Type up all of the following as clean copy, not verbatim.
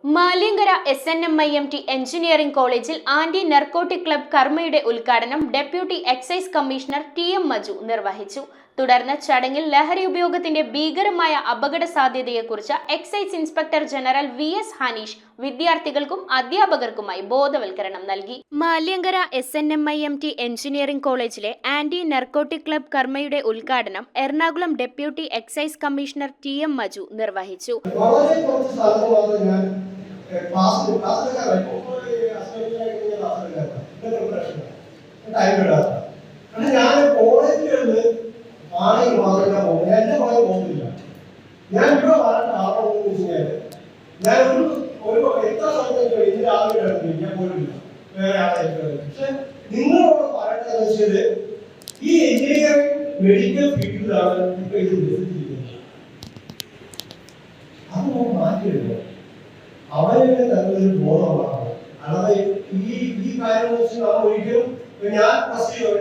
Maliankara SNMIMT engineering കോളേജിൽ anti narcotic club കർമ്മയുടെ ഉദ്ഘാടനം deputy excise commissioner TM Maju നിർവഹിച്ചു. തുടർന്ന് ചടങ്ങിൽ ലഹരി ഉപയോഗത്തിന്റെ ഭീകരമായ അപകട സാധ്യതയെക്കുറിച്ച് excise inspector general VS Haneesh വിദ്യാർത്ഥികൾക്കും അധ്യാപകർക്കുമായി ബോധവൽക്കരണം നൽകി. മാലിയങ്കര SNMIMT എഞ്ചിനീയറിംഗ് കോളേജിലെ ആന്റി നർക്കോട്ടിക് ക്ലബ് കർമ്മയുടെ ഉദ്ഘാടനം Ernakulam deputy excise commissioner TM Maju നിർവഹിച്ചു. ഈ എഞ്ചിനീയറിംഗ് മെഡിക്കൽ ഫീൽഡിലാണ് ഇപ്പോൾ ഇത് അത് മാറ്റിയെടുക്കുക. അവരെ തന്നൊരു ബോധമാണ്. അല്ലാതെ ഈ കാര്യം വെച്ച് നമ്മൾ ഒരിക്കലും ഞാൻ ക്ലാസ്സുകൾ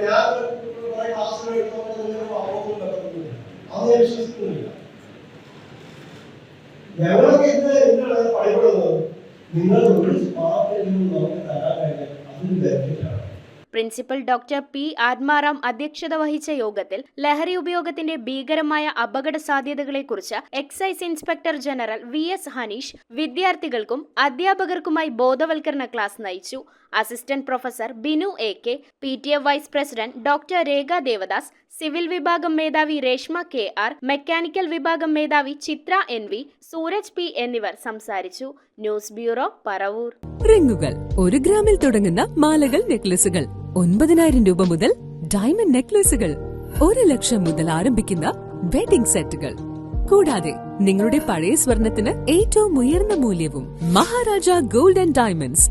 അത് വിശ്വസിക്കുന്നില്ല. ഞങ്ങളൊക്കെ എന്താണ് പഠിപ്പെടുന്നത്? നിങ്ങൾ ഒരു സ്മാർട്ട് നമുക്ക് തരാൻ കഴിഞ്ഞാൽ അതും ബെനിഫിറ്റാണ്. Principal doctor P. ആത്മാറാം അധ്യക്ഷത വഹിച്ച യോഗത്തിൽ ലഹരി ഉപയോഗത്തിന്റെ ഭീകരമായ അപകട സാധ്യതകളെക്കുറിച്ച് excise inspector general VS Haneesh വിദ്യാർത്ഥികൾക്കും അധ്യാപകർക്കുമായി ബോധവൽക്കരണ ക്ലാസ് നയിച്ചു. Assistant professor Binu AK, PTA vice president doctor Rekha Devadas, civil വിഭാഗം മേധാവി രേഷ്മ KR, മെക്കാനിക്കൽ വിഭാഗം മേധാവി ചിത്ര NV, സൂരജ് P എന്നിവർ സംസാരിച്ചു. News bureau, Paravur. റിങ്ങുകൾ 1 ഗ്രാമിൽ തുടങ്ങുന്ന മാലകൾ, നെക്ലസുകൾ 9,000 രൂപ മുതൽ ഡയമണ്ട് നെക്ലസുകൾ 1 ലക്ഷം മുതൽ ആരംഭിക്കുന്ന വെഡിംഗ് സെറ്റുകൾ. കൂടാതെ നിങ്ങളുടെ പഴയ സ്വർണത്തിന് ഏറ്റവും ഉയർന്ന മൂല്യവും മഹാരാജ ഗോൾഡ് ആൻഡ് ഡയമണ്ട്സ്